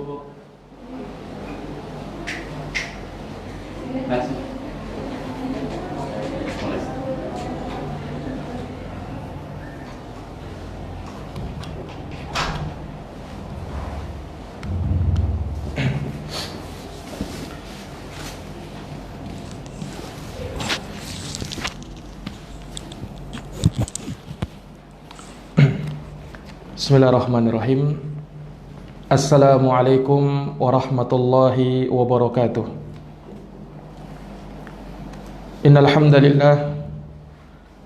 Bismillahirrahmanirrahim. Assalamualaikum warahmatullahi wabarakatuh. Innal hamdalillah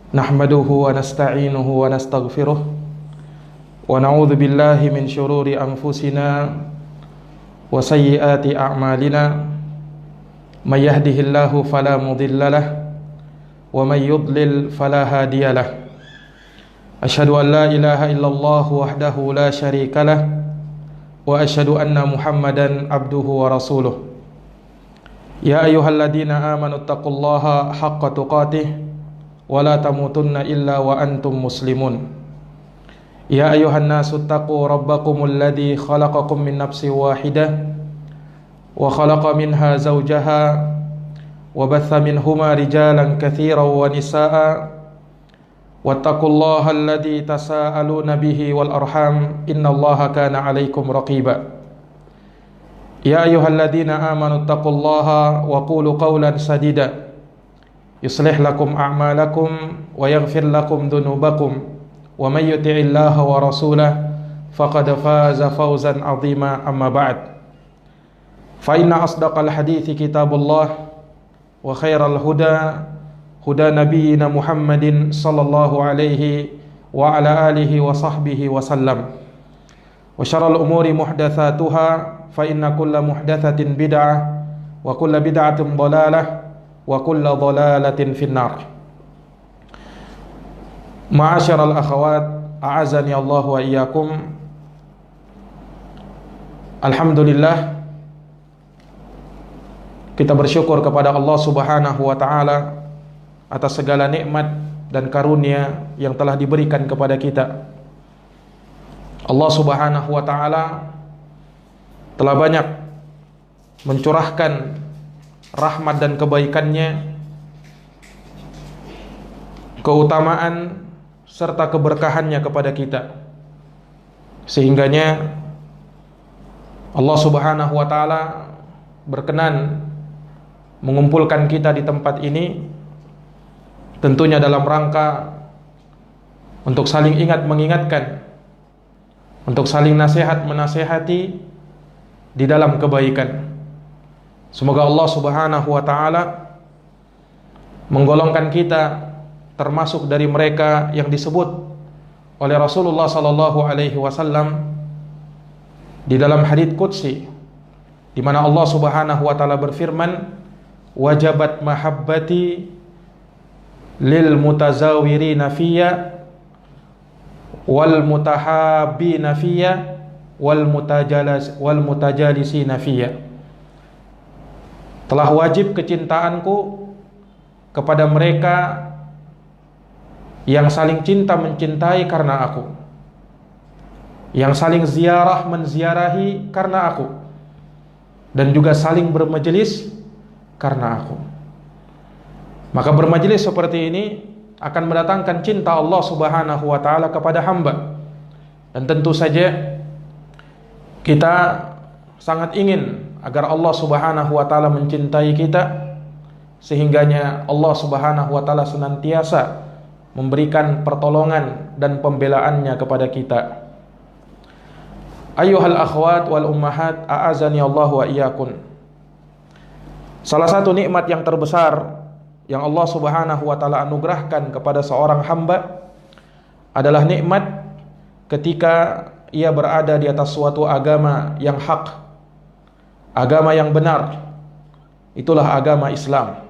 nahmaduhu wa nasta'inuhu wa nastaghfiruh wa na'udzu billahi min shururi anfusina wa sayyiati a'malina. May yahdihillahu fala mudhillalah wa may yudlil fala hadiyalah. Asyhadu an la ilaha illallah wahdahu la syarika lah wa asyhadu anna Muhammadan abduhu wa rasuluh. Ya ayyuhalladzina amanu taqullaha haqqa tuqatih wa la tamutunna illa wa antum muslimun. Ya ayyuhan nasu taqu rabbakumul ladzi khalaqakum min nafsin wahidah wa khalaqa minha zawjaha wa batha minhuma rijalan katsiran wa nisaa'a. Wattaqullaha alladzi tasaaluna bihi wal arham innallaha kana 'alaikum raqiba. Ya ayyuhalladzina amanu taqullaha wa qulu qawlan sadida yuslih lakum a'malakum wa yaghfir lakum dhunubakum wa may yuti'illaha wa rasulahu faqad faza fawzan 'azima. Amma ba'd. Fa inna asdaqal hadithi kitabullah wa khairal huda huda nabiyyina Muhammadin sallallahu alaihi wa ala alihi wa sahbihi wa sallam. Wa syarrul umuri muhdatsatuha fa inna kulla muhdatsatin bid'ah wa kulla bid'atin dhalalah wa kulla dhalalatin finnar. Ma'asyiral akhawat, a'azani Allah wa iyyakum. Alhamdulillah, kita bersyukur kepada Allah Subhanahu wa taala atas segala nikmat dan karunia yang telah diberikan kepada kita. Allah Subhanahu wa taala telah banyak mencurahkan rahmat dan kebaikannya, keutamaan serta keberkahannya kepada kita, sehingganya Allah Subhanahu wa taala berkenan mengumpulkan kita di tempat ini, tentunya dalam rangka untuk saling ingat mengingatkan, untuk saling nasihat menasihati di dalam kebaikan. Semoga Allah Subhanahu wa taala menggolongkan kita termasuk dari mereka yang disebut oleh Rasulullah sallallahu alaihi wasallam di dalam hadits qudsi, di mana Allah Subhanahu wa taala berfirman, wajabat mahabbati lil mutazawirina fiyya wal mutahabbina fiyya wal mutajalisina fiyya. Telah wajib kecintaanku kepada mereka yang saling cinta mencintai karena aku, yang saling ziarah menziarahi karena aku, dan juga saling bermajelis karena aku. Maka bermajelis seperti ini akan mendatangkan cinta Allah Subhanahu wa taala kepada hamba. Dan tentu saja kita sangat ingin agar Allah Subhanahu wa taala mencintai kita, sehingganya Allah Subhanahu wa taala senantiasa memberikan pertolongan dan pembelaannya kepada kita. Ayyuhal akhwat wal ummahat, a'azani Allah wa iyyakum. Salah satu nikmat yang terbesar yang Allah Subhanahu wa taala anugerahkan kepada seorang hamba adalah nikmat ketika ia berada di atas suatu agama yang hak, agama yang benar. Itulah agama Islam,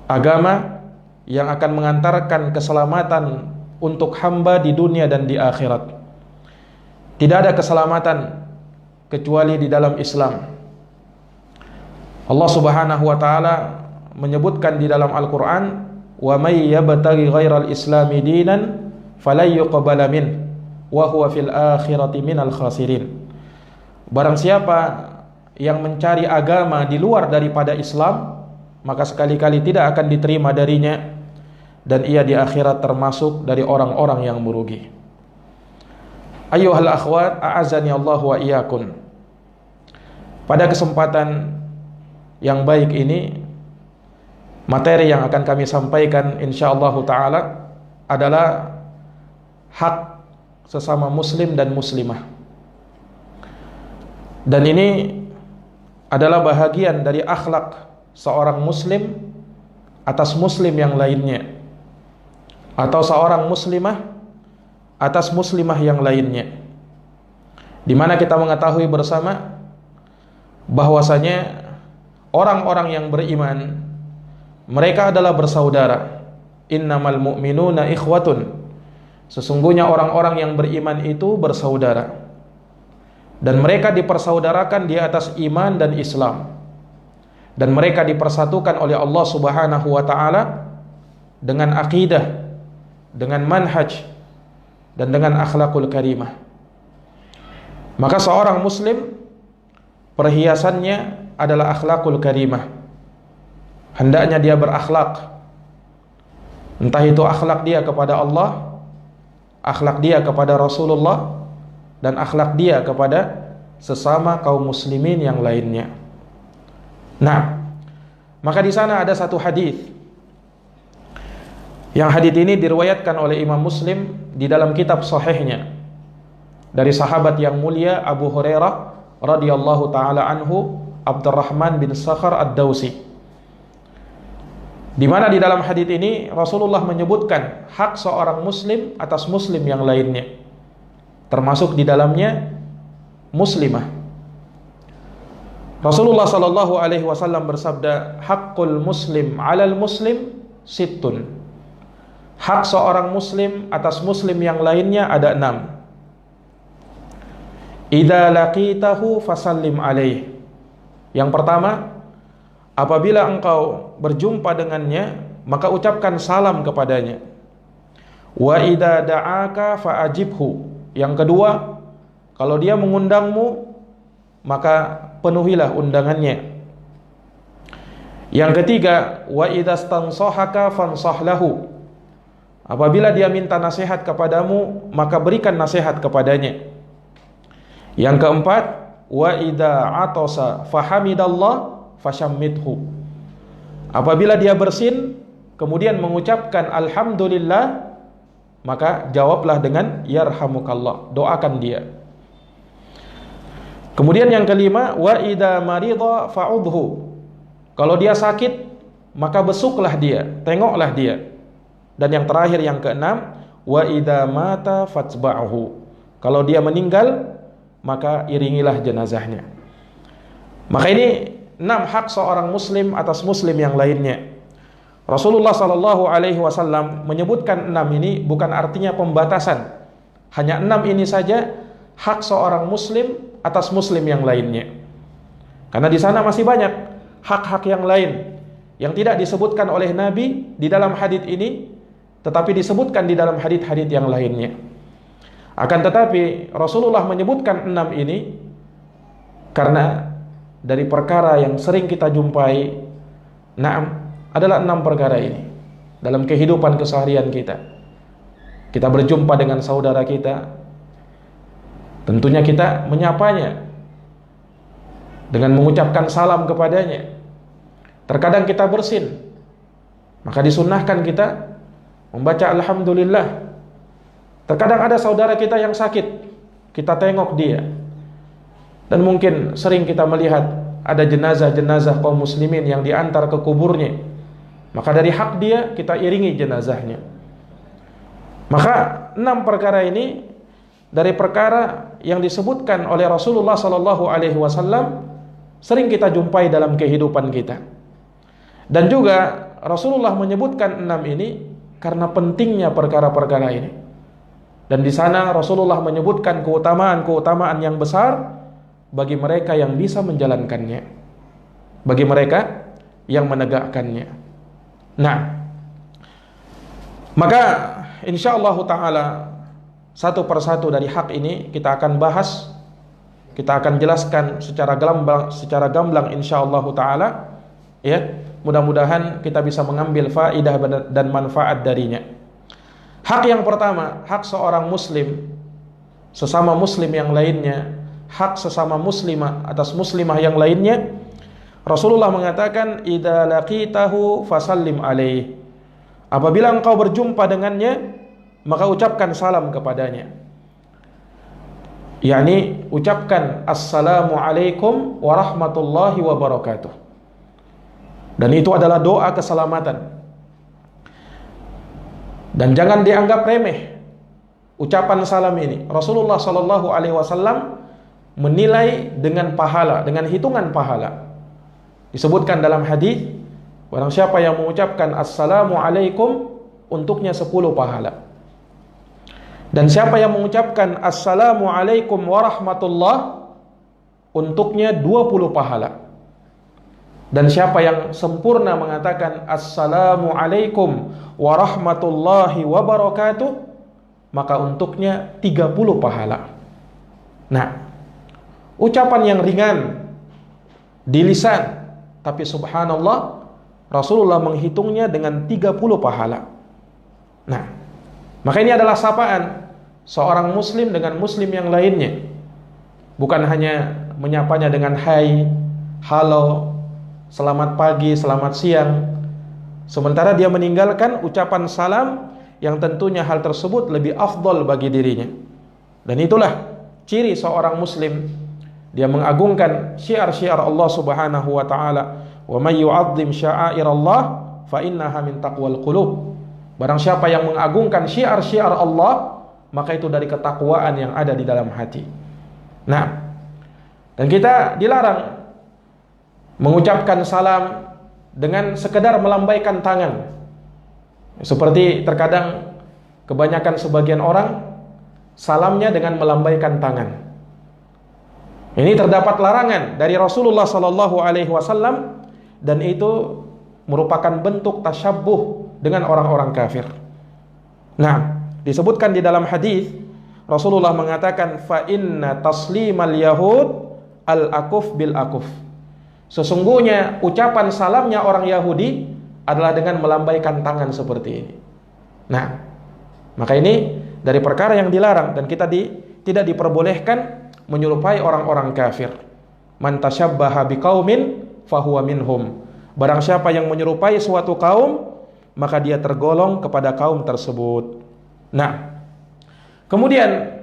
agama yang akan mengantarkan keselamatan untuk hamba di dunia dan di akhirat. Tidak ada keselamatan kecuali di dalam Islam. Allah Subhanahu wa taala menyebutkan di dalam Al-Qur'an, wa may yabtaghi ghairal islami dinan falan yuqbala min wa huwa fil akhirati minal khasirin. Barang siapa yang mencari agama di luar daripada Islam, maka sekali-kali tidak akan diterima darinya, dan ia di akhirat termasuk dari orang-orang yang merugi. Ayyuhal akhwat, a'azani Allah wa iyyakum. Pada kesempatan yang baik ini, materi yang akan kami sampaikan insyaallah ta'ala adalah hak sesama muslim dan muslimah. Dan ini adalah bahagian dari akhlak seorang muslim atas muslim yang lainnya, atau seorang muslimah atas muslimah yang lainnya, di mana kita mengetahui bersama bahwasanya orang-orang yang beriman mereka adalah bersaudara. Innamal mu'minuna ikhwatun. Sesungguhnya orang-orang yang beriman itu bersaudara, dan mereka dipersaudarakan di atas iman dan Islam, dan mereka dipersatukan oleh Allah Subhanahu wa ta'ala dengan akidah, dengan manhaj, dan dengan akhlakul karimah. Maka seorang muslim perhiasannya adalah akhlakul karimah. Hendaknya dia berakhlak, entah itu akhlak dia kepada Allah, akhlak dia kepada Rasulullah, dan akhlak dia kepada sesama kaum muslimin yang lainnya. Nah, maka di sana ada satu hadis. Yang hadis ini diriwayatkan oleh Imam Muslim di dalam kitab sahihnya dari sahabat yang mulia Abu Hurairah radhiyallahu taala anhu, Abdurrahman bin Sakhar ad-Dausi, di mana di dalam hadis ini Rasulullah menyebutkan hak seorang muslim atas muslim yang lainnya, termasuk di dalamnya muslimah. Rasulullah sallallahu alaihi wasallam bersabda, haqqul muslim 'alal muslim sittun. Hak seorang muslim atas muslim yang lainnya ada 6. Idza laqitahu fasallim alaih. Yang pertama, apabila engkau berjumpa dengannya, maka ucapkan salam kepadanya. Wa idza da'aka fa'ajibhu. Yang kedua, kalau dia mengundangmu, maka penuhilah undangannya. Yang ketiga, wa idza stansahaka fansah lahu. Apabila dia minta nasihat kepadamu, maka berikan nasihat kepadanya. Yang keempat, wa idza atasa fahamidallah fashammidhu. Apabila dia bersin kemudian mengucapkan alhamdulillah, maka jawablah dengan yarhamukallah, doakan dia. Kemudian yang kelima, wa idza marida fa'udhu. Kalau dia sakit, maka besuklah dia, tengoklah dia. Dan yang terakhir, yang keenam, wa idza mata fatba'hu. Kalau dia meninggal, maka iringilah jenazahnya. Maka ini 6 hak seorang muslim atas muslim yang lainnya. Rasulullah sallallahu alaihi wasallam menyebutkan 6 ini bukan artinya pembatasan. Hanya 6 ini saja hak seorang muslim atas muslim yang lainnya. Karena di sana masih banyak hak-hak yang lain yang tidak disebutkan oleh Nabi di dalam hadits ini, tetapi disebutkan di dalam hadits-hadits yang lainnya. Akan tetapi Rasulullah menyebutkan 6 ini karena dari perkara yang sering kita jumpai, adalah 6 perkara ini dalam kehidupan keseharian kita. Kita berjumpa dengan saudara kita, tentunya kita menyapanya dengan mengucapkan salam kepadanya. Terkadang kita bersin, maka disunnahkan kita membaca alhamdulillah. Terkadang ada saudara kita yang sakit, kita tengok dia, dan mungkin sering kita melihat ada jenazah-jenazah kaum muslimin yang diantar ke kuburnya, maka dari hak dia kita iringi jenazahnya. Maka 6 perkara ini dari perkara yang disebutkan oleh Rasulullah sallallahu alaihi wasallam sering kita jumpai dalam kehidupan kita. Dan juga Rasulullah menyebutkan 6 ini karena pentingnya perkara-perkara ini. Dan di sana Rasulullah menyebutkan keutamaan-keutamaan yang besar bagi mereka yang bisa menjalankannya, bagi mereka yang menegakkannya. Nah, maka insyaallah ta'ala satu persatu dari hak ini kita akan bahas Kita akan jelaskan secara gamblang insyaallah taala, ya. Mudah-mudahan kita bisa mengambil faidah dan manfaat darinya. Hak yang pertama, hak seorang muslim sesama muslim yang lainnya, hak sesama muslimah atas muslimah yang lainnya. Rasulullah mengatakan, "Idza laqitahu fasallim alaih." Apabila engkau berjumpa dengannya, maka ucapkan salam kepadanya. yakni ucapkan assalamu alaikum warahmatullahi wabarakatuh. Dan itu adalah doa keselamatan. Dan jangan dianggap remeh ucapan salam ini. Rasulullah sallallahu alaihi wasallam menilai dengan pahala, dengan hitungan pahala. Disebutkan dalam hadis, barang siapa yang mengucapkan assalamu alaikum, untuknya 10 pahala. Dan siapa yang mengucapkan assalamu alaikum warahmatullah, untuknya 20 pahala. Dan siapa yang sempurna mengatakan assalamu alaikum warahmatullahi wabarakatuh, maka untuknya 30 pahala. Nah, ucapan yang ringan di lisan, tapi subhanallah Rasulullah menghitungnya dengan 30 pahala. Nah, maka ini adalah sapaan seorang muslim dengan muslim yang lainnya. Bukan hanya menyapanya dengan hai, halo, selamat pagi, selamat siang, sementara dia meninggalkan ucapan salam yang tentunya hal tersebut lebih afdol bagi dirinya. Dan itulah ciri seorang muslim, dia mengagungkan syiar-syiar Allah Subhanahu wa taala. Wa may yu'azzim sya'airallah fa innaha min taqwal qulub. Barang siapa yang mengagungkan syiar-syiar Allah, maka itu dari ketakwaan yang ada di dalam hati. Nah, dan kita dilarang mengucapkan salam dengan sekedar melambaikan tangan. Seperti terkadang kebanyakan sebagian orang salamnya dengan melambaikan tangan. Ini terdapat larangan dari Rasulullah sallallahu alaihi wasallam, dan itu merupakan bentuk tasyabbuh dengan orang-orang kafir. Nah, disebutkan di dalam hadis Rasulullah mengatakan fa inna taslimal yahud al-akuf bil akuf. Sesungguhnya ucapan salamnya orang Yahudi adalah dengan melambaikan tangan seperti ini. Nah, maka ini dari perkara yang dilarang, dan kita tidak diperbolehkan menyerupai orang-orang kafir. Man tasyabbaha biqaumin fahuwa minhum. Barang siapa yang menyerupai suatu kaum, maka dia tergolong kepada kaum tersebut. Nah, kemudian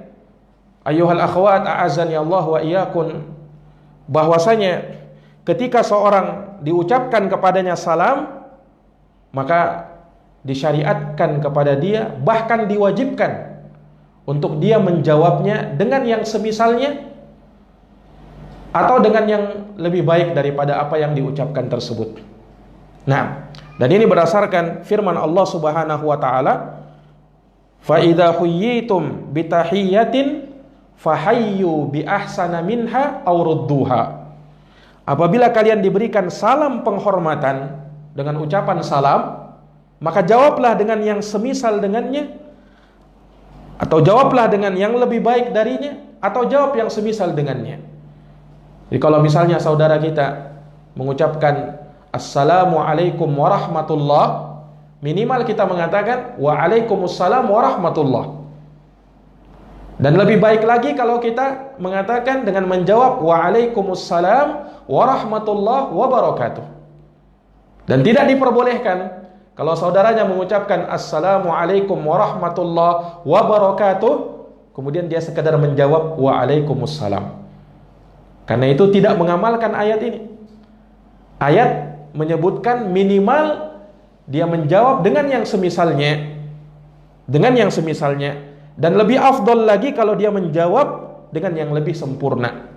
ayyuhal akhwat a'azzani Allah wa iyyakum, bahwasanya ketika seorang diucapkan kepadanya salam, maka disyariatkan kepada dia, bahkan diwajibkan untuk dia menjawabnya dengan yang semisalnya atau dengan yang lebih baik daripada apa yang diucapkan tersebut. Nah, dan ini berdasarkan firman Allah Subhanahu wa taala, fa idza huyyitum bi tahiyyatin fahayyu bi ahsana minha aw rudduha. Apabila kalian diberikan salam penghormatan dengan ucapan salam, maka jawablah dengan yang semisal dengannya, atau jawablah dengan yang lebih baik darinya, atau jawab yang semisal dengannya. Jadi kalau misalnya saudara kita mengucapkan assalamu alaikum warahmatullah, minimal kita mengatakan waalaikumsalam warahmatullah. Dan lebih baik lagi kalau kita mengatakan dengan menjawab waalaikumsalam warahmatullahi wabarakatuh. Dan tidak diperbolehkan kalau saudaranya mengucapkan assalamualaikum warahmatullahi wabarakatuh, kemudian dia sekadar menjawab waalaikumsalam. Karena itu tidak mengamalkan ayat ini. Ayat menyebutkan minimal dia menjawab dengan yang semisalnya. Dengan yang semisalnya. Dan lebih afdol lagi kalau dia menjawab dengan yang lebih sempurna.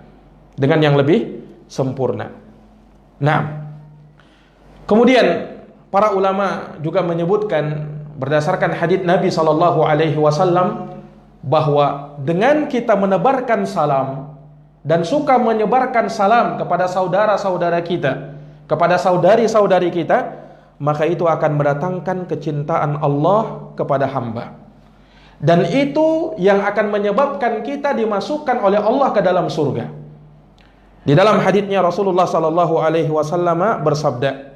Dengan yang lebih sempurna. Nah, kemudian para ulama juga menyebutkan berdasarkan hadits Nabi sallallahu alaihi wasallam bahwa dengan kita menebarkan salam dan suka menyebarkan salam kepada saudara-saudara kita, kepada saudari-saudari kita, maka itu akan mendatangkan kecintaan Allah kepada hamba. Dan itu yang akan menyebabkan kita dimasukkan oleh Allah ke dalam surga. Di dalam haditsnya Rasulullah sallallahu alaihi wasallam bersabda,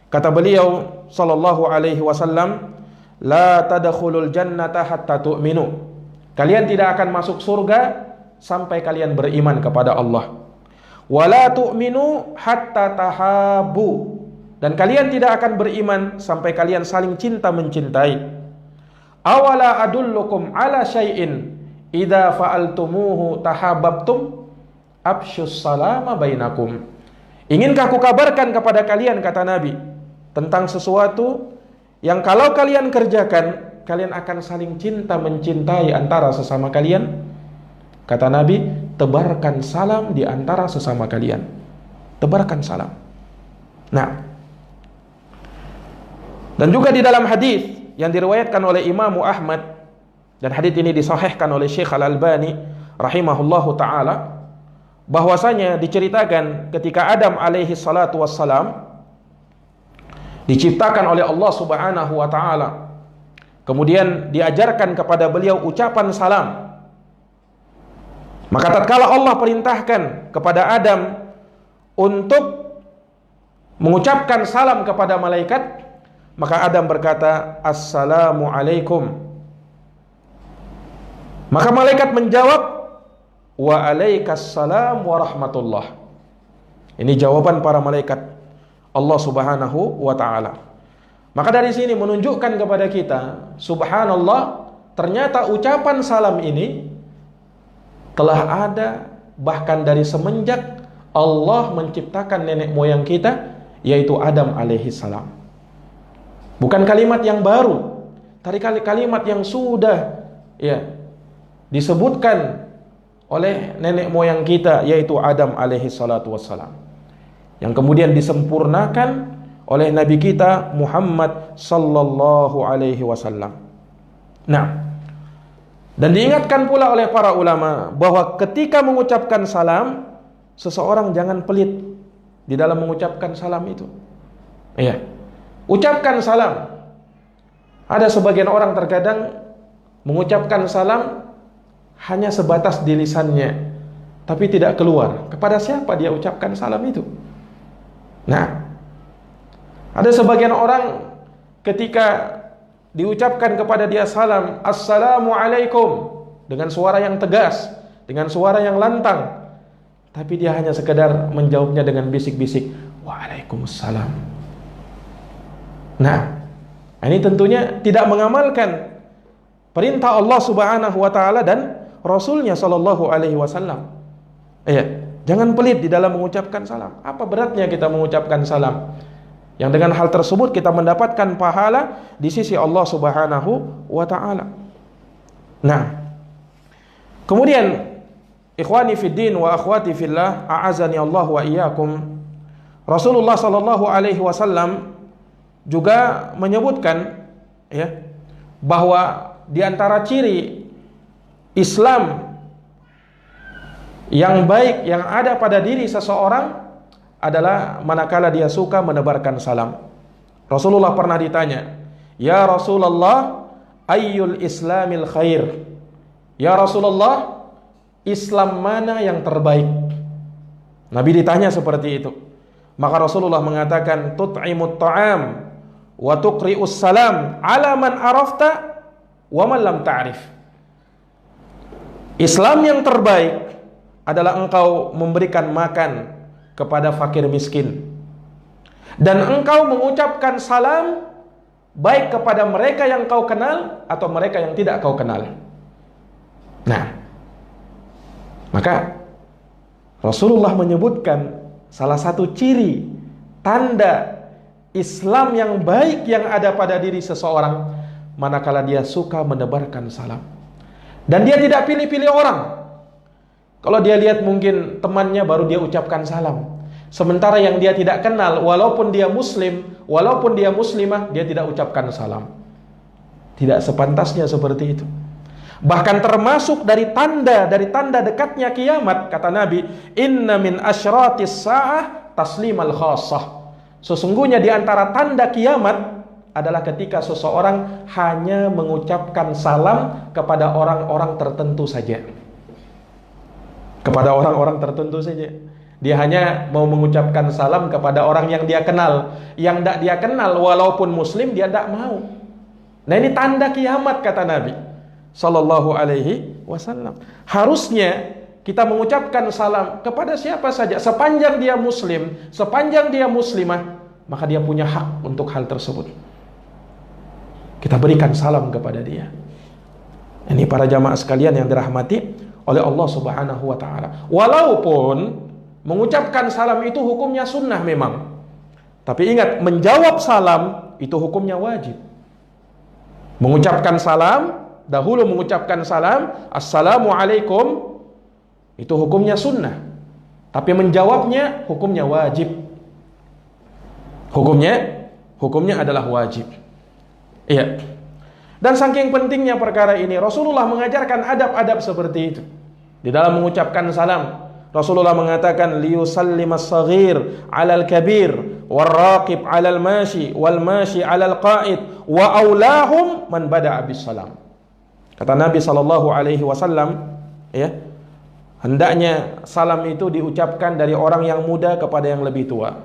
kata beliau sallallahu alaihi wasallam, la tadkhulul jannata hatta tu'minu. Kalian tidak akan masuk surga sampai kalian beriman kepada Allah. Wala tu'minu hatta tahabu. Dan kalian tidak akan beriman sampai kalian saling cinta mencintai. Awala adullukum ala syai'in idza fa'altumuhu tahabbtum afsyus salama bainakum. Inginkah aku kabarkan kepada kalian, kata Nabi, tentang sesuatu yang kalau kalian kerjakan, kalian akan saling cinta mencintai antara sesama kalian? Kata Nabi, tebarkan salam di antara sesama kalian. Tebarkan salam. Nah, dan juga di dalam hadis yang diriwayatkan oleh Imam Ahmad, dan hadis ini disahihkan oleh Syekh Al-Albani rahimahullahu taala, bahwasanya diceritakan ketika Adam alaihi salatu wassalam diciptakan oleh Allah Subhanahu wa taala, kemudian diajarkan kepada beliau ucapan salam. Maka tatkala Allah perintahkan kepada Adam untuk mengucapkan salam kepada malaikat, maka Adam berkata, "Assalamu alaikum." Maka malaikat menjawab, "Wa alaikassalam wa rahmatullah." Ini jawaban para malaikat Allah Subhanahu wa taala. Maka dari sini menunjukkan kepada kita, subhanallah, ternyata ucapan salam ini telah ada bahkan dari semenjak Allah menciptakan nenek moyang kita, yaitu Adam alaihi salam. Bukan kalimat yang baru, tadi kalimat yang sudah disebutkan oleh nenek moyang kita, yaitu Adam alaihi salatu wassalam, yang kemudian disempurnakan oleh Nabi kita Muhammad sallallahu alaihi wasallam. Nah, dan diingatkan pula oleh para ulama bahwa ketika mengucapkan salam, seseorang jangan pelit di dalam mengucapkan salam itu. Ucapkan salam. Ada sebagian orang terkadang mengucapkan salam hanya sebatas di lisannya, tapi tidak keluar. Kepada siapa dia ucapkan salam itu? Nah, ada sebagian orang ketika diucapkan kepada dia salam, Assalamualaikum, dengan suara yang tegas, dengan suara yang lantang, tapi dia hanya sekedar menjawabnya dengan bisik-bisik, Waalaikumsalam. Nah, ini tentunya tidak mengamalkan perintah Allah Subhanahu wa taala dan Rasulnya sallallahu alaihi wasallam. Jangan pelit di dalam mengucapkan salam. Apa beratnya kita mengucapkan salam? Yang dengan hal tersebut kita mendapatkan pahala di sisi Allah Subhanahu wa taala. Nah, kemudian ikhwani fid din wa akhwati fillah, a'azani Allah wa iyyakum. Rasulullah sallallahu alaihi wasallam juga menyebutkan bahwa di antara ciri Islam yang baik yang ada pada diri seseorang adalah manakala dia suka menebarkan salam. Rasulullah pernah ditanya, "Ya Rasulullah, ayyul islamil khair?" Ya Rasulullah, Islam mana yang terbaik? Nabi ditanya seperti itu. Maka Rasulullah mengatakan, "Tut'imut ta'am wa tuqri'us salam ala man arafta wa man lam ta'rif." Islam yang terbaik adalah engkau memberikan makan kepada fakir miskin, dan engkau mengucapkan salam baik kepada mereka yang kau kenal atau mereka yang tidak kau kenal. Nah, maka Rasulullah menyebutkan salah satu ciri tanda Islam yang baik yang ada pada diri seseorang manakala dia suka menebarkan salam. Dan dia tidak pilih-pilih orang. Kalau dia lihat mungkin temannya baru dia ucapkan salam, sementara yang dia tidak kenal, walaupun dia muslim, walaupun dia muslimah, dia tidak ucapkan salam. Tidak sepantasnya seperti itu. Bahkan termasuk dari tanda dekatnya kiamat, kata Nabi, "Inna min asyratis sa'ah taslimal khassah." Sesungguhnya di antara tanda kiamat adalah ketika seseorang hanya mengucapkan salam kepada orang-orang tertentu saja. Kepada orang-orang tertentu saja. Dia hanya mau mengucapkan salam kepada orang yang dia kenal. Yang tidak dia kenal walaupun muslim dia tidak mau. Nah, ini tanda kiamat kata Nabi Sallallahu Alaihi Wasallam. Harusnya kita mengucapkan salam kepada siapa saja, sepanjang dia muslim, sepanjang dia muslimah, maka dia punya hak untuk hal tersebut. Kita berikan salam kepada dia. Ini para jamaah sekalian yang dirahmati oleh Allah Subhanahu wa taala. Walaupun mengucapkan salam itu hukumnya sunnah memang. Tapi ingat, menjawab salam itu hukumnya wajib. Mengucapkan salam, dahulu mengucapkan salam, Assalamualaikum, itu hukumnya sunnah. Tapi menjawabnya hukumnya wajib. Hukumnya adalah wajib. Iya. Dan saking pentingnya perkara ini, Rasulullah mengajarkan adab-adab seperti itu. Di dalam mengucapkan salam, Rasulullah mengatakan liyusallimas saghir 'alal kabir warraqib 'alal mashi wal mashi 'alal qa'id wa aulahum man bada'a bis salam. Kata Nabi sallallahu alaihi wasallam, ya, hendaknya salam itu diucapkan dari orang yang muda kepada yang lebih tua,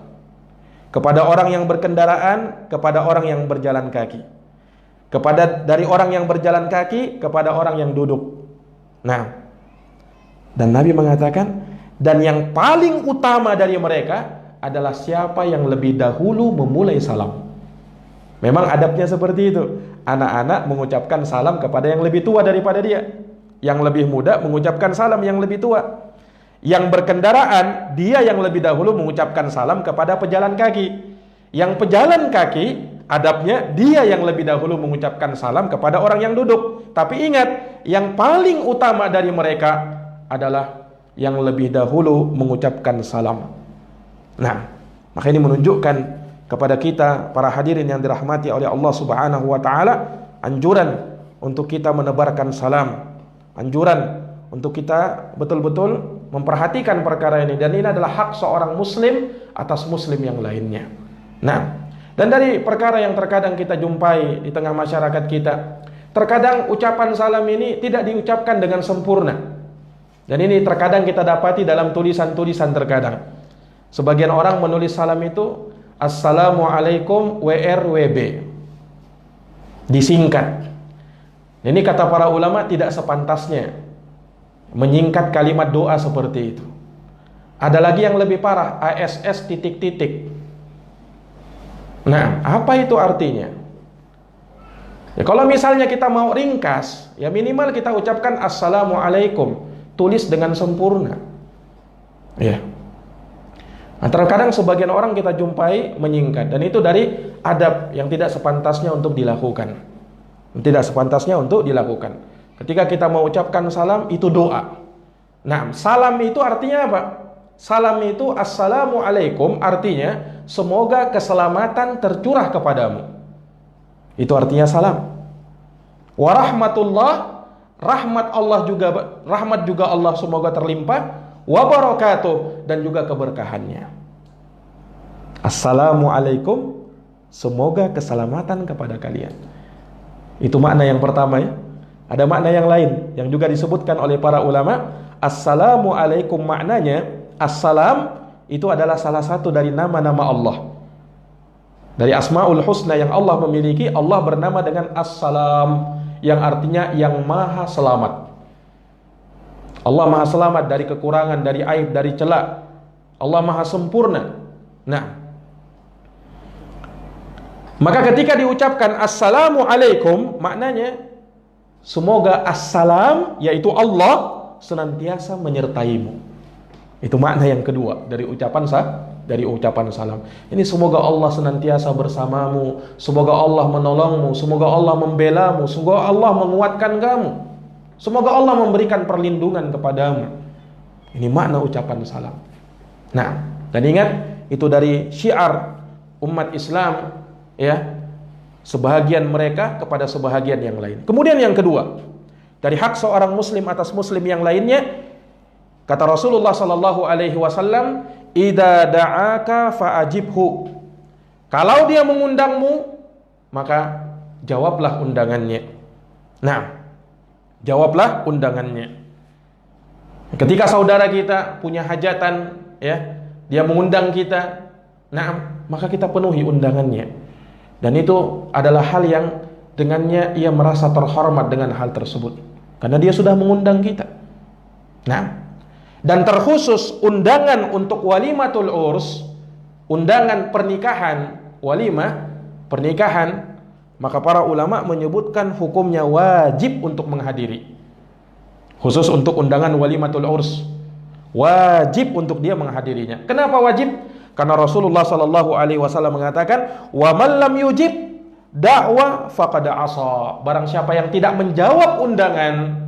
kepada orang yang berkendaraan kepada orang yang berjalan kaki, dari orang yang berjalan kaki kepada orang yang duduk. Nah, dan Nabi mengatakan, dan yang paling utama dari mereka adalah siapa yang lebih dahulu memulai salam. Memang adabnya seperti itu. Anak-anak mengucapkan salam kepada yang lebih tua daripada dia. Yang lebih muda mengucapkan salam yang lebih tua. Yang berkendaraan, dia yang lebih dahulu mengucapkan salam kepada pejalan kaki. Yang pejalan kaki, adabnya dia yang lebih dahulu mengucapkan salam kepada orang yang duduk. Tapi ingat, yang paling utama dari mereka adalah yang lebih dahulu mengucapkan salam. Nah, maka ini menunjukkan kepada kita para hadirin yang dirahmati oleh Allah Subhanahu wa taala, anjuran untuk kita menebarkan salam, anjuran untuk kita betul-betul memperhatikan perkara ini, dan ini adalah hak seorang muslim atas muslim yang lainnya. Nah, dan dari perkara yang terkadang kita jumpai di tengah masyarakat kita, terkadang ucapan salam ini tidak diucapkan dengan sempurna. Dan ini terkadang kita dapati dalam tulisan-tulisan terkadang. Sebagian orang menulis salam itu Assalamualaikum WRWB, disingkat. Ini kata para ulama tidak sepantasnya menyingkat kalimat doa seperti itu. Ada lagi yang lebih parah, ASS titik-titik. Nah, apa itu artinya? Ya, kalau misalnya kita mau ringkas, ya minimal kita ucapkan Assalamualaikum, tulis dengan sempurna. Ya. Nah, terkadang sebagian orang kita jumpai menyingkat, dan itu dari adab yang tidak sepantasnya untuk dilakukan. Tidak sepantasnya untuk dilakukan. Ketika kita mau ucapkan salam, itu doa. Nah, salam itu artinya apa? Salam itu Assalamualaikum, artinya semoga keselamatan tercurah kepadamu. Itu artinya salam. Warahmatullah, rahmat juga Allah semoga terlimpah, wabarakatuh, dan juga keberkahannya. Assalamualaikum, semoga keselamatan kepada kalian. Itu makna yang pertama, ya. Ada makna yang lain yang juga disebutkan oleh para ulama. Assalamualaikum maknanya, assalam itu adalah salah satu dari nama-nama Allah. Dari Asmaul Husna yang Allah memiliki, Allah bernama dengan Assalam, yang artinya yang maha selamat. Allah maha selamat dari kekurangan, dari aib, dari celak. Allah maha sempurna. Nah, maka ketika diucapkan Assalamualaikum, maknanya semoga assalam, yaitu Allah, senantiasa menyertaimu. Itu makna yang kedua dari ucapan salam. Ini semoga Allah senantiasa bersamamu, semoga Allah menolongmu, semoga Allah membelamu, semoga Allah menguatkan kamu, semoga Allah memberikan perlindungan kepadamu. Ini makna ucapan salam. Nah, dan ingat, itu dari syiar umat Islam, ya, sebahagian mereka kepada sebahagian yang lain. Kemudian yang kedua, dari hak seorang muslim atas muslim yang lainnya, kata Rasulullah sallallahu alaihi wasallam, "Idza da'aka fa'ajibhu." Kalau dia mengundangmu, maka jawablah undangannya. Nah, jawablah undangannya. Ketika saudara kita punya hajatan, ya, dia mengundang kita, nah, maka kita penuhi undangannya. Dan itu adalah hal yang dengannya ia merasa terhormat dengan hal tersebut, karena dia sudah mengundang kita. Nah, dan terkhusus undangan untuk walimatul urs, undangan pernikahan, walimah pernikahan, maka para ulama menyebutkan hukumnya wajib untuk menghadiri. Khusus untuk undangan walimatul urs, wajib untuk dia menghadirinya. Kenapa wajib? Karena Rasulullah sallallahu alaihi wasallam mengatakan, "Wa man lam yujib da'wa faqad asa." Barang siapa yang tidak menjawab undangan,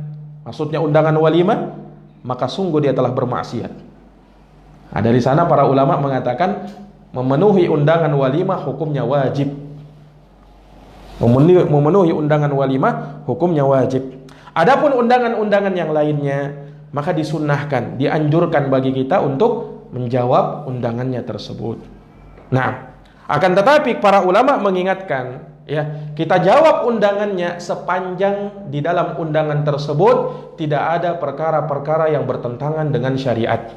maksudnya undangan walimah, maka sungguh dia telah bermaksiat. Nah, dari sana para ulama mengatakan memenuhi undangan walimah hukumnya wajib. Memenuhi undangan walimah hukumnya wajib. Adapun undangan-undangan yang lainnya, maka disunnahkan, dianjurkan bagi kita untuk menjawab undangannya tersebut. Nah, akan tetapi para ulama mengingatkan, ya, kita jawab undangannya sepanjang di dalam undangan tersebut tidak ada perkara-perkara yang bertentangan dengan syariat.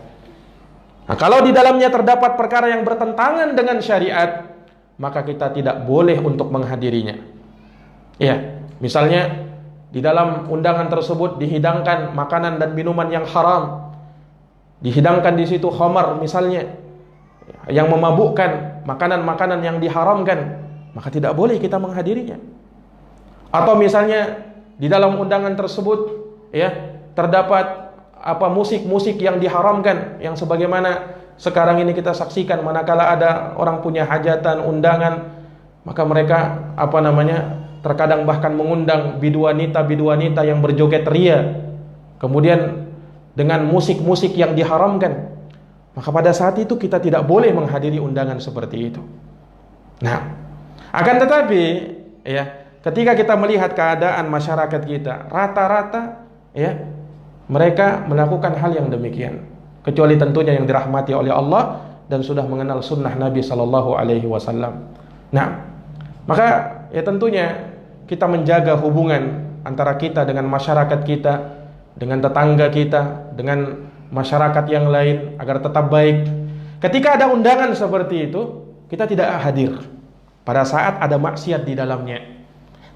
Nah, kalau di dalamnya terdapat perkara yang bertentangan dengan syariat, maka kita tidak boleh untuk menghadirinya. Ya, misalnya di dalam undangan tersebut dihidangkan makanan dan minuman yang haram, dihidangkan di situ khamar misalnya, yang memabukkan, makanan-makanan yang diharamkan, maka tidak boleh kita menghadirinya. Atau misalnya di dalam undangan tersebut, ya, terdapat musik-musik yang diharamkan, yang sebagaimana sekarang ini kita saksikan manakala ada orang punya hajatan, undangan, maka mereka terkadang bahkan mengundang biduanita yang berjoget ria, kemudian dengan musik-musik yang diharamkan. Maka pada saat itu kita tidak boleh menghadiri undangan seperti itu. Nah, akan tetapi, ya, ketika kita melihat keadaan masyarakat kita, rata-rata, ya, mereka melakukan hal yang demikian, kecuali tentunya yang dirahmati oleh Allah dan sudah mengenal sunnah Nabi Sallallahu Alaihi Wasallam. Nah, maka ya tentunya kita menjaga hubungan antara kita dengan masyarakat kita, dengan tetangga kita, dengan masyarakat yang lain agar tetap baik. Ketika ada undangan seperti itu, kita tidak hadir pada saat ada maksiat di dalamnya.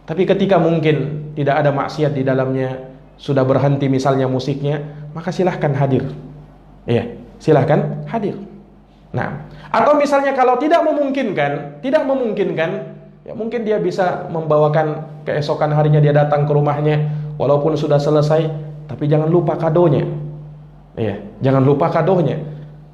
Tapi ketika mungkin tidak ada maksiat di dalamnya, sudah berhenti misalnya musiknya, maka silahkan hadir. Iya, silahkan hadir. Nah, atau misalnya kalau tidak memungkinkan, ya mungkin dia bisa membawakan keesokan harinya dia datang ke rumahnya, walaupun sudah selesai, tapi jangan lupa kadonya. Iya, jangan lupa kadonya.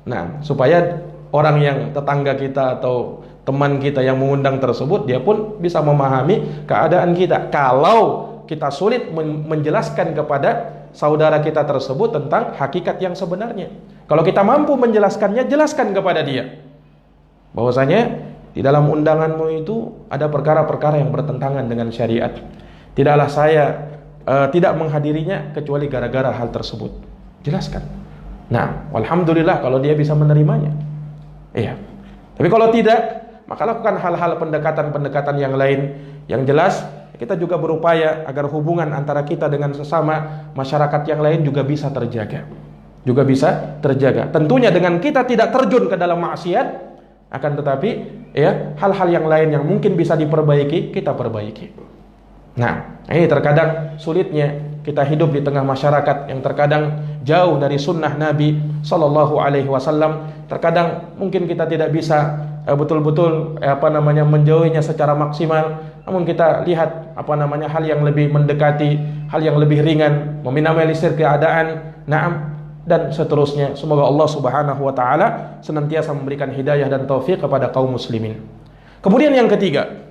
Nah, supaya orang yang tetangga kita atau teman kita yang mengundang tersebut, dia pun bisa memahami keadaan kita. Kalau kita sulit menjelaskan kepada saudara kita tersebut tentang hakikat yang sebenarnya, kalau kita mampu menjelaskannya, jelaskan kepada dia bahwasanya di dalam undanganmu itu ada perkara-perkara yang bertentangan dengan syariat. Tidaklah saya tidak menghadirinya kecuali gara-gara hal tersebut. Jelaskan. Nah, alhamdulillah kalau dia bisa menerimanya. Iya. Tapi kalau tidak, maka lakukan hal-hal pendekatan-pendekatan yang lain. Yang jelas, kita juga berupaya agar hubungan antara kita dengan sesama masyarakat yang lain juga bisa terjaga. Juga bisa terjaga. Tentunya dengan kita tidak terjun ke dalam maksiat, akan tetapi ya hal-hal yang lain yang mungkin bisa diperbaiki, kita perbaiki. Nah, ini terkadang sulitnya kita hidup di tengah masyarakat yang terkadang jauh dari sunnah Nabi Sallallahu Alaihi Wasallam. Terkadang mungkin kita tidak bisa betul-betul menjauhinya secara maksimal. Namun kita lihat hal yang lebih mendekati, hal yang lebih ringan, meminimalisir keadaan, dan seterusnya. Semoga Allah Subhanahu wa taala senantiasa memberikan hidayah dan taufik kepada kaum muslimin. Kemudian yang ketiga,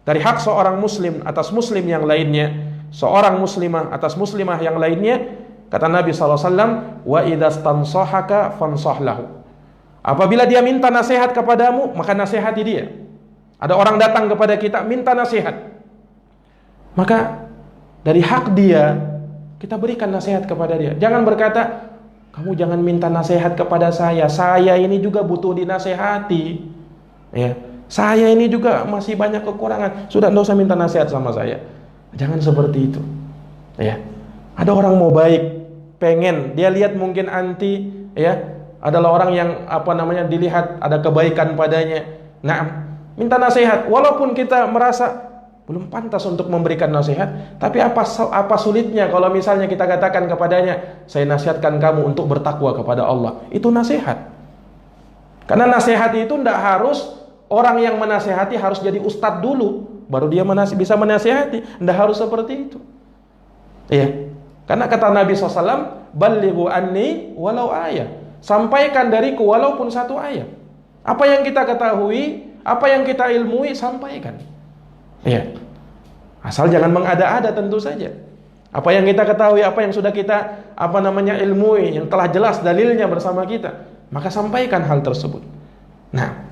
dari hak seorang muslim atas muslim yang lainnya, seorang muslimah atas muslimah yang lainnya, kata Nabi sallallahu alaihi wasallam, wa idzastansahaka fansah lahu. Apabila dia minta nasihat kepadamu, maka nasihati dia. Ada orang datang kepada kita minta nasihat, maka dari hak dia kita berikan nasihat kepada dia. Jangan berkata, kamu jangan minta nasihat kepada saya ini juga butuh dinasehati. Ya, saya ini juga masih banyak kekurangan. Sudah, tidak usah minta nasihat sama saya. Jangan seperti itu. Ya, ada orang mau baik, pengen, dia lihat mungkin anti, ya, adalah orang yang dilihat ada kebaikan padanya. Nah, minta nasihat walaupun kita merasa belum pantas untuk memberikan nasihat, tapi apa sulitnya kalau misalnya kita katakan kepadanya, saya nasihatkan kamu untuk bertakwa kepada Allah. Itu nasihat. Karena nasihat itu tidak harus orang yang menasihati harus jadi ustadz dulu baru dia bisa menasihati. Tidak harus seperti itu. Iya. Karena kata Nabi SAW, "Ballighu anni walau ayat." Sampaikan dariku walaupun satu ayat. Apa yang kita ketahui, apa yang kita ilmui, sampaikan. Iya. Asal jangan mengada-ada tentu saja. Apa yang kita ketahui, apa yang sudah kita ilmui, yang telah jelas dalilnya bersama kita, maka sampaikan hal tersebut. Nah,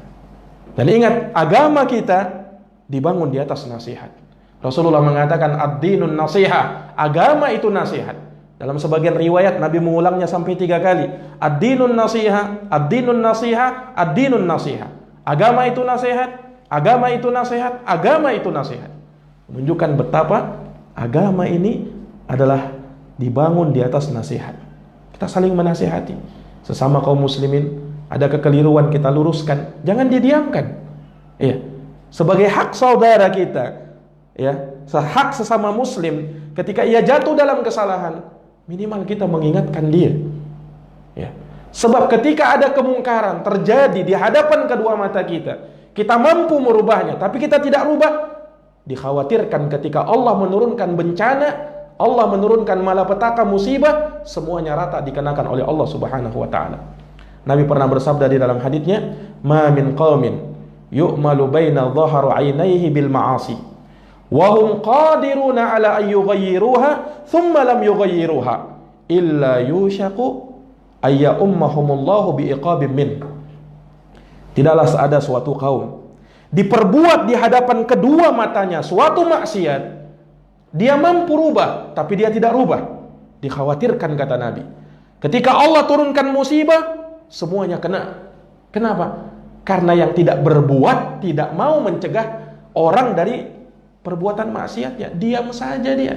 dan ingat, agama kita dibangun di atas nasihat. Rasulullah mengatakan ad-dinun nasiha, agama itu nasihat. Dalam sebagian riwayat Nabi mengulangnya sampai 3 kali. Ad-dinun nasiha, ad-dinun nasiha, ad-dinun nasiha. Agama itu nasihat, agama itu nasihat, agama itu nasihat. Menunjukkan betapa agama ini adalah dibangun di atas nasihat. Kita saling menasihati sesama kaum muslimin. Ada kekeliruan kita luruskan, jangan didiamkan. Iya. Sebagai hak saudara kita, ya, hak sesama muslim, ketika ia jatuh dalam kesalahan, minimal kita mengingatkan dia. Ya. Sebab ketika ada kemungkaran terjadi di hadapan kedua mata kita mampu merubahnya, tapi kita tidak rubah, dikhawatirkan ketika Allah menurunkan bencana, Allah menurunkan malapetaka, musibah, semuanya rata dikenakan oleh Allah Subhanahu wa taala. Nabi pernah bersabda di dalam haditsnya, "Ma min qaumin yu'malu baina dhahari 'ainaihi bil ma'asi wa hum qadiruna 'ala an yughayyiruha thumma lam yughayyiruha illa yushaqu ay ummahumullahu biiqabin min." Tidaklah ada suatu kaum diperbuat di hadapan kedua matanya suatu maksiat, dia mampu rubah tapi dia tidak rubah. Dikhawatirkan kata Nabi, ketika Allah turunkan musibah, semuanya kena. Kenapa? Karena yang tidak berbuat tidak mau mencegah orang dari perbuatan maksiatnya, diam saja dia.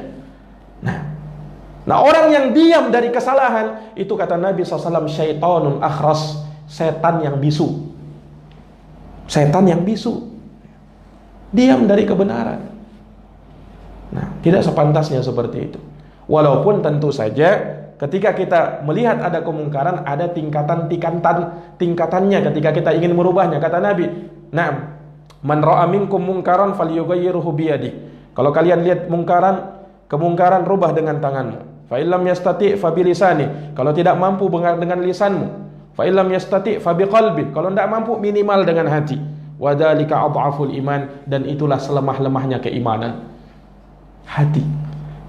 Nah, orang yang diam dari kesalahan itu kata Nabi SAW, syaitanun akhras, setan yang bisu. Setan yang bisu, diam dari kebenaran. Nah, tidak sepantasnya seperti itu. Walaupun tentu saja ketika kita melihat ada kemungkaran, ada tingkatannya ketika kita ingin merubahnya. Kata Nabi, "Na'am, man ra'a minkum mungkaran falyughayyirhu biyadihi." Kalau kalian lihat kemungkaran rubah dengan tanganmu. Fa illam yastati' fa bilisani. Kalau tidak mampu dengan lisanmu. Fa illam yastati' fa biqalbi. Kalau tidak mampu minimal dengan hati. Wa dzalika adhaful iman, dan itulah selemah-lemahnya keimanan. Hati.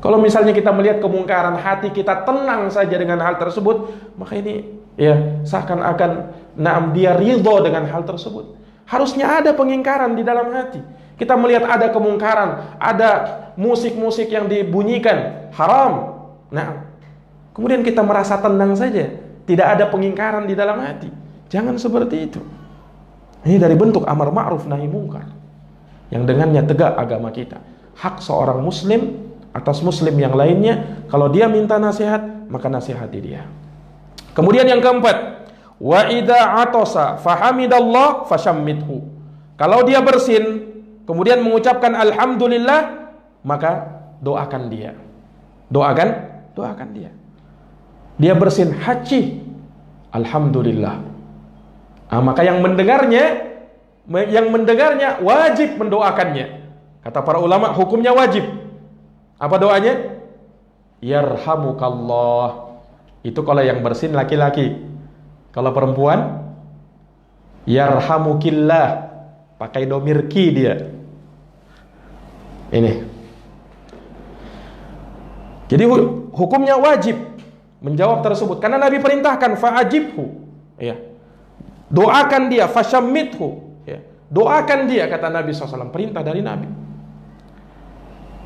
Kalau misalnya kita melihat kemungkaran, hati kita tenang saja dengan hal tersebut, maka ini ya seakan-akan dia ridho dengan hal tersebut. Harusnya ada pengingkaran di dalam hati. Kita melihat ada kemungkaran, ada musik-musik yang dibunyikan haram. Kemudian kita merasa tenang saja, tidak ada pengingkaran di dalam hati. Jangan seperti itu. Ini dari bentuk amar ma'ruf nahi mungkar yang dengannya tegak agama kita. Hak seorang muslim atas muslim yang lainnya, kalau dia minta nasihat, maka nasihati dia. Kemudian yang keempat, wa idza atasa fahamidallah fashammithu. Kalau dia bersin kemudian mengucapkan alhamdulillah, maka doakan dia. Doakan dia. Dia bersin haji, alhamdulillah. Maka yang mendengarnya wajib mendoakannya. Kata para ulama, hukumnya wajib. Apa doanya? Yarhamukallah. Itu kalau yang bersin laki-laki. Kalau perempuan, yarhamukillah. Pakai domir ki dia. Ini. Jadi hukumnya wajib menjawab tersebut. Karena Nabi perintahkan fa'ajibhu. Ya. Doakan dia, fashammithu. Ya. Doakan dia, kata Nabi SAW. Perintah dari Nabi.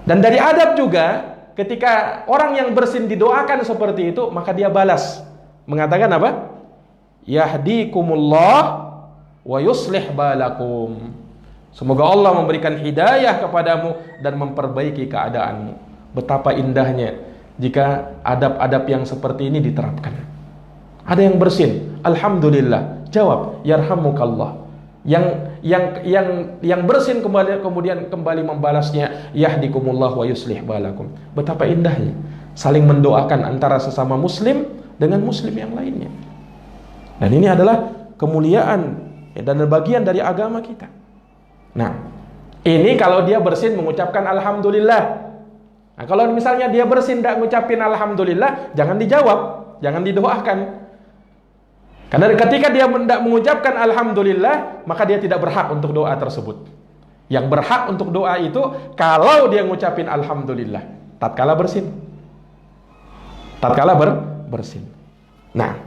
Dan dari adab juga, ketika orang yang bersin didoakan seperti itu, maka dia balas. Mengatakan apa? Yahdikumullah wa yuslih balakum. Semoga Allah memberikan hidayah kepadamu dan memperbaiki keadaanmu. Betapa indahnya jika adab-adab yang seperti ini diterapkan. Ada yang bersin, alhamdulillah. Jawab, yarhamukallah. Yang bersin kemudian kembali membalasnya, yahdikumullah wa yuslih balakum. Betapa indahnya saling mendoakan antara sesama muslim dengan muslim yang lainnya. Dan ini adalah kemuliaan dan bagian dari agama kita. Nah, ini kalau dia bersin mengucapkan alhamdulillah. Nah, kalau misalnya dia bersin tidak mengucapin alhamdulillah, jangan dijawab, jangan didoakan. Karena ketika dia tidak mengucapkan alhamdulillah, maka dia tidak berhak untuk doa tersebut. Yang berhak untuk doa itu kalau dia mengucapin alhamdulillah tatkala bersin. Tatkala bersin. Nah,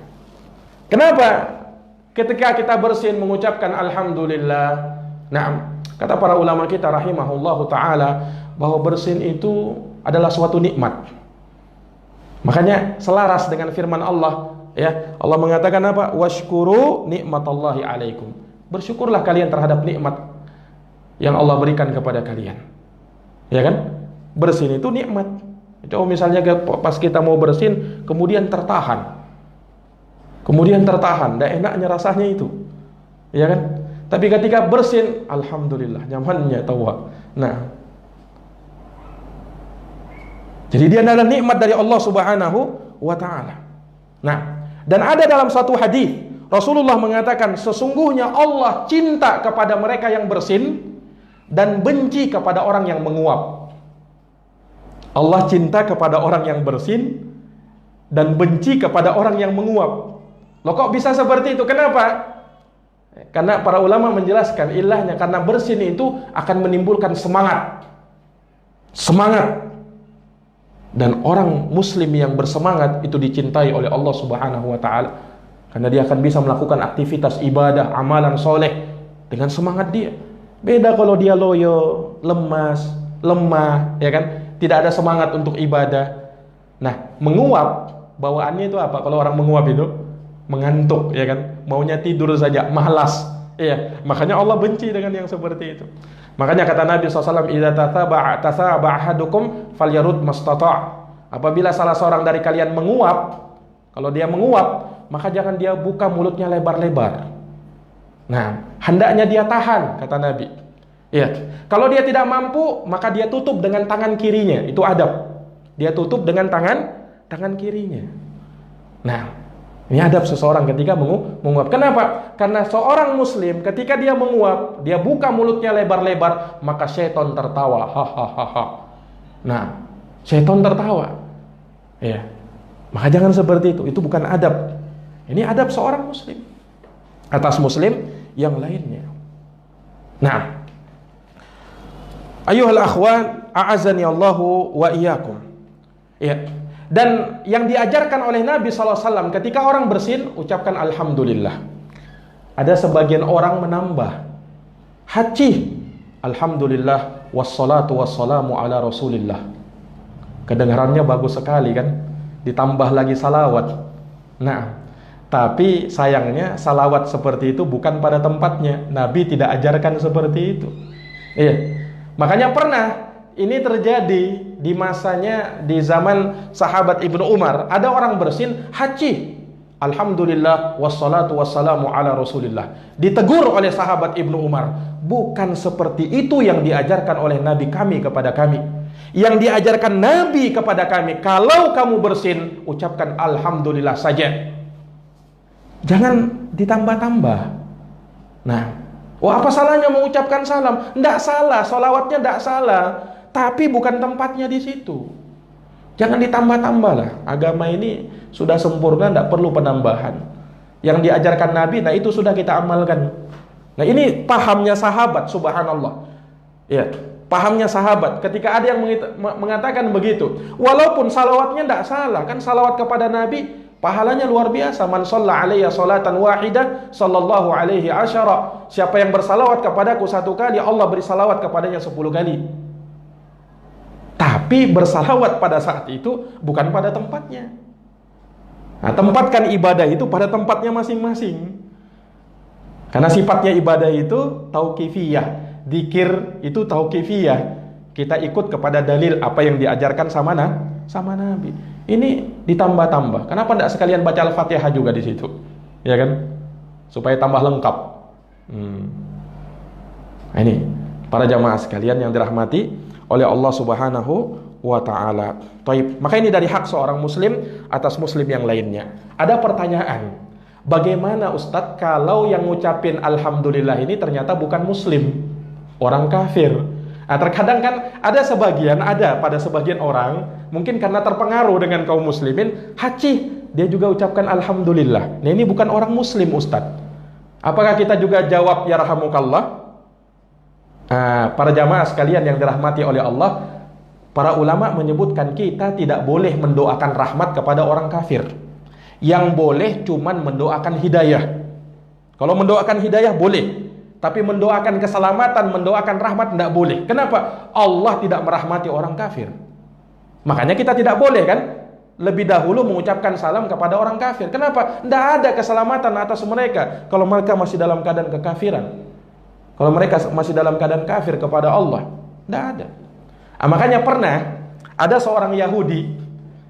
kenapa ketika kita bersin mengucapkan alhamdulillah? Nah, kata para ulama kita rahimahullahu taala bahwa bersin itu adalah suatu nikmat. Makanya selaras dengan firman Allah, ya, Allah mengatakan apa? Washkuru nikmatallahi alaikum. Bersyukurlah kalian terhadap nikmat yang Allah berikan kepada kalian. Ya kan? Bersin itu nikmat. Coba misalnya pas kita mau bersin kemudian tertahan. Tidak enaknya rasanya itu. Ya kan? Tapi ketika bersin, alhamdulillah, nyamannya tawa. Nah, jadi dia adalah nikmat dari Allah Subhanahu wa taala. Nah, dan ada dalam satu hadis Rasulullah mengatakan sesungguhnya Allah cinta kepada mereka yang bersin dan benci kepada orang yang menguap. Allah cinta kepada orang yang bersin dan benci kepada orang yang menguap. Loh, kok bisa seperti itu? Kenapa? Karena para ulama menjelaskan ilahnya karena bersin itu akan menimbulkan semangat. Dan orang muslim yang bersemangat itu dicintai oleh Allah Subhanahu wa taala. Karena dia akan bisa melakukan aktivitas ibadah, amalan soleh dengan semangat dia. Beda kalau dia loyo, lemas, lemah, ya kan? Tidak ada semangat untuk ibadah. Nah, menguap, bawaannya itu apa? Kalau orang menguap itu mengantuk, ya kan? Maunya tidur saja, malas. Iya, makanya Allah benci dengan yang seperti itu. Makanya kata Nabi SAW, idza tasaba ahadukum falyarud mastata'. Apabila salah seorang dari kalian menguap, kalau dia menguap, maka jangan dia buka mulutnya lebar-lebar. Nah, hendaknya dia tahan, kata Nabi. Iya. Kalau dia tidak mampu, maka dia tutup dengan tangan kirinya. Itu adab. Dia tutup dengan tangan kirinya. Nah, ini adab seseorang ketika menguap. Kenapa? Karena seorang muslim ketika dia menguap, dia buka mulutnya lebar-lebar, maka syaitan tertawa. Hahaha. Nah, syaitan tertawa. Ya. Maka jangan seperti itu. Itu bukan adab. Ini adab seorang muslim atas muslim yang lainnya. Nah, ayyuhal akhwan, a'azani Allahu wa iyyakum. Ya. Dan yang diajarkan oleh Nabi SAW ketika orang bersin, ucapkan alhamdulillah. Ada sebagian orang menambah haji, alhamdulillah wassalatu wassalamu ala rasulillah. Kedengarannya bagus sekali kan? Ditambah lagi salawat. Nah, tapi sayangnya salawat seperti itu bukan pada tempatnya. Nabi tidak ajarkan seperti itu. Iya. Makanya pernah ini terjadi di masanya, di zaman sahabat Ibnu Umar. Ada orang bersin haji, alhamdulillah wassalatu wassalamu ala rasulillah. Ditegur oleh sahabat Ibnu Umar, bukan seperti itu yang diajarkan oleh Nabi kami kepada kami. Yang diajarkan Nabi kepada kami, kalau kamu bersin, ucapkan alhamdulillah saja, jangan ditambah-tambah. Nah, apa salahnya mengucapkan salam? Tidak salah, sholawatnya tidak salah, tapi bukan tempatnya di situ. Jangan ditambah-tambah lah. Agama ini sudah sempurna, tidak perlu penambahan. Yang diajarkan Nabi, nah itu sudah kita amalkan. Nah ini pahamnya sahabat, subhanallah. Ya, pahamnya sahabat. Ketika ada yang mengatakan begitu, walaupun salawatnya tidak salah, kan salawat kepada Nabi pahalanya luar biasa. Man shalla alayya salatan wahidah sallallahu alaihi asyara. Siapa yang bersalawat kepadaku satu kali, Allah beri salawat kepadanya 10 kali. Tapi bersalawat pada saat itu bukan pada tempatnya. Nah, tempatkan ibadah itu pada tempatnya masing-masing. Karena sifatnya ibadah itu tauqifiyah, dzikir itu tauqifiyah. Kita ikut kepada dalil apa yang diajarkan sama Nabi. Ini ditambah-tambah. Kenapa tidak sekalian baca Al-Fatihah juga di situ? Ya kan? Supaya tambah lengkap. Nah, ini para jamaah sekalian yang dirahmati oleh Allah Subhanahu wa ta'ala. Taib. Maka ini dari hak seorang muslim atas muslim yang lainnya. Ada pertanyaan, bagaimana Ustadz kalau yang ngucapin alhamdulillah ini ternyata bukan muslim, orang kafir? Nah, terkadang kan ada pada sebagian orang, mungkin karena terpengaruh dengan kaum muslimin, dia juga ucapkan alhamdulillah. Nah, ini bukan orang muslim Ustadz. Apakah kita juga jawab yarhamukallah? Para jamaah sekalian yang dirahmati oleh Allah, para ulama menyebutkan kita tidak boleh mendoakan rahmat kepada orang kafir. Yang boleh cuman mendoakan hidayah. Kalau mendoakan hidayah boleh, tapi mendoakan keselamatan, mendoakan rahmat tidak boleh. Kenapa? Allah tidak merahmati orang kafir. Makanya kita tidak boleh kan lebih dahulu mengucapkan salam kepada orang kafir. Kenapa? Tidak ada keselamatan atas mereka kalau mereka masih dalam keadaan kekafiran. Kalau mereka masih dalam keadaan kafir kepada Allah, tidak ada. Makanya pernah ada seorang Yahudi,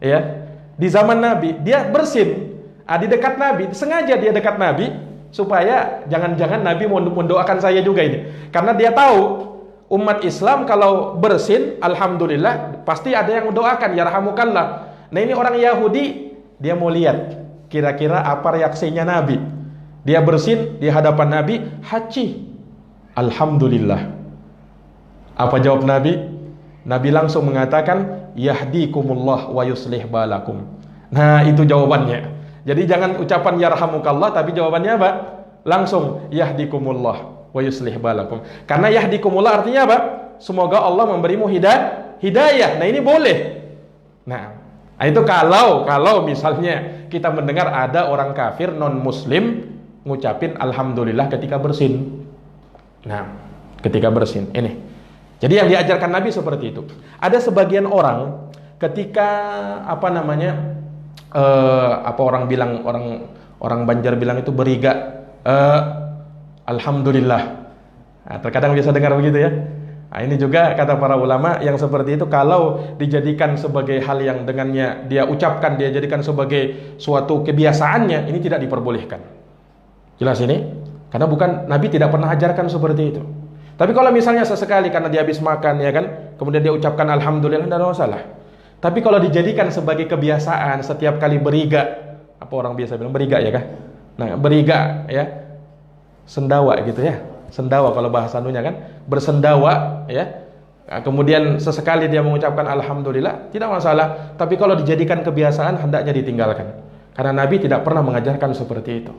ya, di zaman Nabi, dia bersin, di dekat Nabi, sengaja dia dekat Nabi supaya jangan-jangan Nabi mendoakan saya juga ini. Karena dia tahu umat Islam kalau bersin, alhamdulillah, pasti ada yang mendoakan, yarhamukallah. Nah, ini orang Yahudi, dia mau lihat kira-kira apa reaksinya Nabi. Dia bersin di hadapan Nabi, alhamdulillah. Apa jawab Nabi? Nabi langsung mengatakan, yahdikumullah wa yuslih balakum. Nah, itu jawabannya. Jadi jangan ucapan yarhamukallah, tapi jawabannya apa? Langsung yahdikumullah wa yuslih balakum. Karena yahdikumullah artinya apa? Semoga Allah memberimu hidayah. Nah, ini boleh. Nah, itu kalau misalnya kita mendengar ada orang kafir non muslim ngucapin alhamdulillah ketika bersin. Nah, ketika bersin ini. Jadi yang diajarkan Nabi seperti itu. Ada sebagian orang ketika orang Banjar bilang itu beriga, alhamdulillah. Nah, terkadang biasa dengar begitu ya. Nah, ini juga kata para ulama yang seperti itu kalau dijadikan sebagai hal yang dengannya dia ucapkan, dia jadikan sebagai suatu kebiasaannya, ini tidak diperbolehkan. Jelas ini? Karena Nabi tidak pernah ajarkan seperti itu. Tapi kalau misalnya sesekali karena dia habis makan, ya kan, kemudian dia ucapkan alhamdulillah, tidak ada masalah. Tapi kalau dijadikan sebagai kebiasaan setiap kali beriga, apa orang biasa bilang beriga ya kah? Nah, beriga ya, sendawa gitu ya, sendawa kalau bahasa nunya kan, bersendawa ya. Nah, kemudian sesekali dia mengucapkan alhamdulillah, tidak masalah. Tapi kalau dijadikan kebiasaan, hendaknya ditinggalkan. Karena Nabi tidak pernah mengajarkan seperti itu.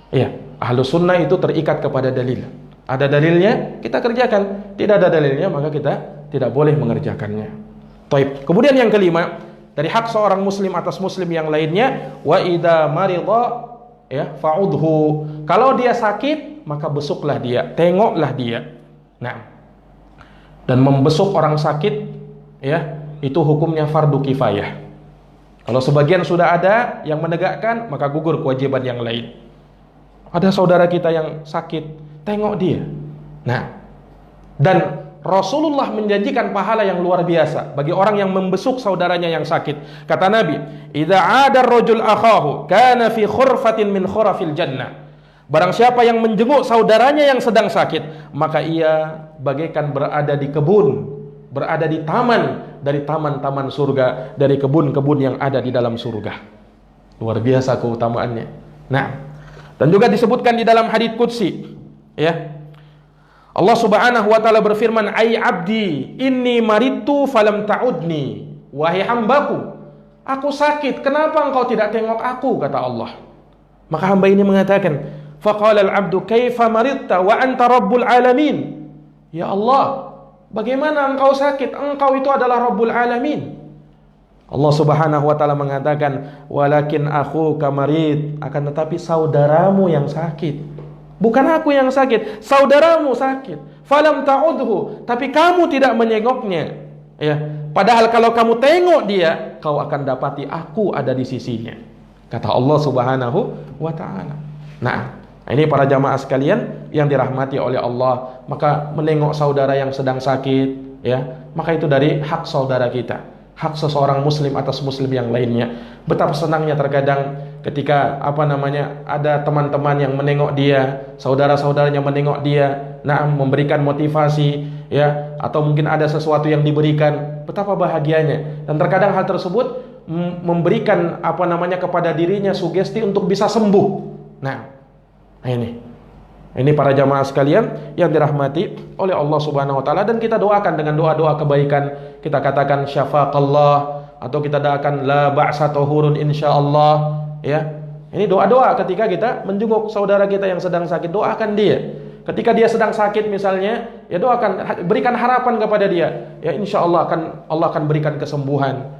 Iya, Ahlus Sunnah itu terikat kepada dalil. Ada dalilnya, kita kerjakan. Tidak ada dalilnya, maka kita tidak boleh mengerjakannya. Taib. Kemudian yang kelima, dari hak seorang muslim atas muslim yang lainnya, wa idza marida ya fa'udhu. Kalau dia sakit, maka besuklah dia, tengoklah dia. Nah, dan membesuk orang sakit ya, itu hukumnya fardu kifayah. Kalau sebagian sudah ada yang menegakkan, maka gugur kewajiban yang lain. Ada saudara kita yang sakit, tengok dia. Nah, dan Rasulullah menjanjikan pahala yang luar biasa bagi orang yang membesuk saudaranya yang sakit. Kata Nabi, "Idza 'ada ar-rajul akhahu kana fi khurfatin min khurafil jannah." Barang siapa yang menjenguk saudaranya yang sedang sakit, maka ia bagaikan berada di kebun, berada di taman dari taman-taman surga, dari kebun-kebun yang ada di dalam surga. Luar biasa keutamaannya. Nah, dan juga disebutkan di dalam hadits qudsi, ya. Allah Subhanahu wa taala berfirman, "Ai 'abdi, inni maridtu falam ta'udni." Wahai hambaku, aku sakit, kenapa engkau tidak tengok aku, kata Allah. Maka hamba ini mengatakan, faqala al-'abdu kaifa maridta wa anta rabbul alamin. Ya Allah, bagaimana engkau sakit? Engkau itu adalah Rabbul Alamin. Allah Subhanahu wa taala mengatakan, walakin akhuka marid, akan tetapi saudaramu yang sakit. Bukan aku yang sakit, saudaramu sakit. Falam ta'udhu, tapi kamu tidak menengoknya. Ya, padahal kalau kamu tengok dia, kau akan dapati aku ada di sisinya. Kata Allah Subhanahu wa taala. Nah, ini para jamaah sekalian yang dirahmati oleh Allah, maka menengok saudara yang sedang sakit, ya, maka itu dari hak saudara kita. hak seseorang muslim atas muslim yang lainnya. Betapa senangnya terkadang ketika ada teman-teman yang menengok dia, saudara-saudaranya menengok dia, memberikan motivasi, ya, atau mungkin ada sesuatu yang diberikan, betapa bahagianya. Dan terkadang hal tersebut memberikan kepada dirinya sugesti untuk bisa sembuh. Ini para jamaah sekalian yang dirahmati oleh Allah Subhanahu wa taala, dan kita doakan dengan doa-doa kebaikan. Kita katakan syafaqallah, atau kita doakan la ba'sa tahurun insyaallah, ya. Ini doa-doa ketika kita menjenguk saudara kita yang sedang sakit, doakan dia. Ketika dia sedang sakit misalnya, ya doakan, berikan harapan kepada dia. Ya insyaallah Allah akan berikan kesembuhan.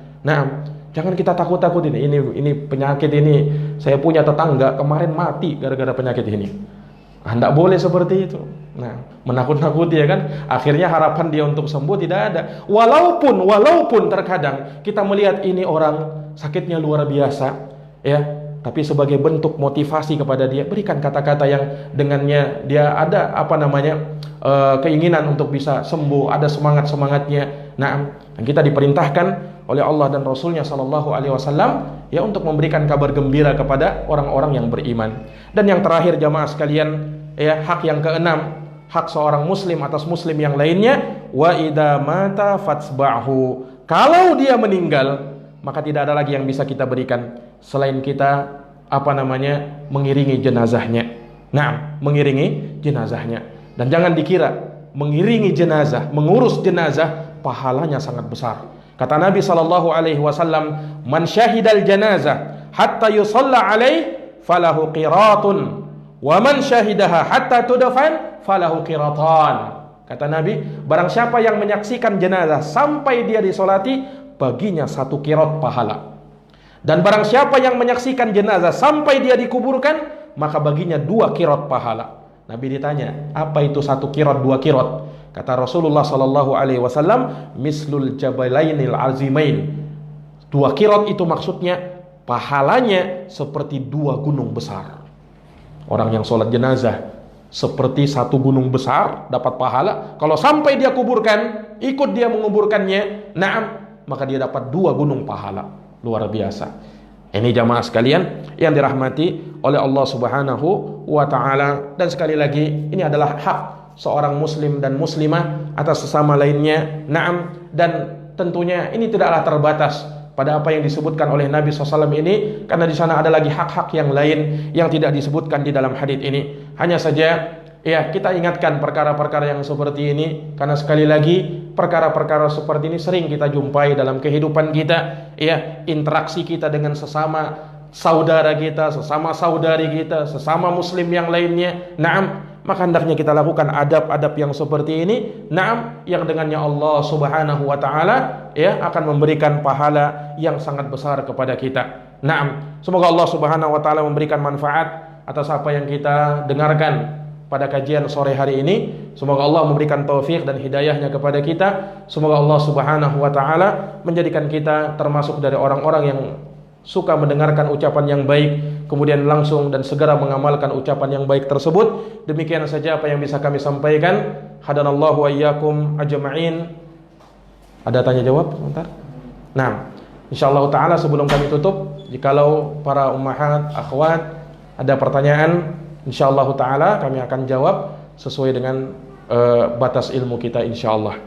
Jangan kita takut-takut ini penyakit ini. Saya punya tetangga kemarin mati gara-gara penyakit ini. Tidak boleh seperti itu. Menakut-nakuti, ya kan? Akhirnya harapan dia untuk sembuh tidak ada. Walaupun terkadang kita melihat ini orang sakitnya luar biasa, ya, tapi sebagai bentuk motivasi kepada dia, berikan kata-kata yang dengannya dia ada keinginan untuk bisa sembuh, ada semangatnya. Dan kita diperintahkan oleh Allah dan Rasulnya Shallallahu Alaihi Wasallam, ya, untuk memberikan kabar gembira kepada orang-orang yang beriman. Dan yang terakhir jamaah sekalian, ya, hak yang keenam, hak seorang muslim atas muslim yang lainnya, wa idza mata fatsba'hu. Kalau dia meninggal, maka tidak ada lagi yang bisa kita berikan selain kita mengiringi jenazahnya. Mengiringi jenazahnya. Dan jangan dikira mengiringi jenazah, mengurus jenazah pahalanya sangat besar. Kata Nabi sallallahu alaihi wasallam, "Man syahidal janazah hatta yusalla alaih falahu qiratun, wa man syahidaha hatta tudfan falahu qiratan." Kata Nabi, barang siapa yang menyaksikan jenazah sampai dia disolati, baginya 1 qirat pahala. Dan barang siapa yang menyaksikan jenazah sampai dia dikuburkan, maka baginya 2 qirat pahala. Nabi ditanya, apa itu 1 qirat, 2 qirat? Kata Rasulullah sallallahu alaihi wasallam, mislul jabalainil azimain. 2 qirat itu maksudnya pahalanya seperti 2 gunung besar. Orang yang sholat jenazah seperti 1 gunung besar dapat pahala. Kalau sampai dia kuburkan, ikut dia menguburkannya, maka dia dapat 2 gunung pahala. Luar biasa. Ini jamaah sekalian yang dirahmati oleh Allah Subhanahu wa taala. Dan sekali lagi, ini adalah hak seorang muslim dan muslimah atas sesama lainnya. Dan tentunya ini tidaklah terbatas pada apa yang disebutkan oleh Nabi SAW ini, karena di sana ada lagi hak-hak yang lain yang tidak disebutkan di dalam hadits ini. Hanya saja, ya, kita ingatkan perkara-perkara yang seperti ini, karena sekali lagi perkara-perkara seperti ini sering kita jumpai dalam kehidupan kita, ya, interaksi kita dengan sesama saudara kita, sesama saudari kita, sesama muslim yang lainnya. Maka hendaknya kita lakukan adab-adab yang seperti ini, yang dengannya Allah Subhanahu wa taala, ya, akan memberikan pahala yang sangat besar kepada kita. Semoga Allah Subhanahu wa taala memberikan manfaat atas apa yang kita dengarkan pada kajian sore hari ini. Semoga Allah memberikan taufik dan hidayahnya kepada kita. Semoga Allah Subhanahu wa taala menjadikan kita termasuk dari orang-orang yang suka mendengarkan ucapan yang baik, kemudian langsung dan segera mengamalkan ucapan yang baik tersebut. Demikian saja apa yang bisa kami sampaikan. Hadanallahu wa iyyakum ajma'in. Ada tanya jawab sebentar? Insyaallah taala sebelum kami tutup, jikalau para ummahat, akhwat ada pertanyaan, insyaallah taala kami akan jawab sesuai dengan batas ilmu kita insyaallah.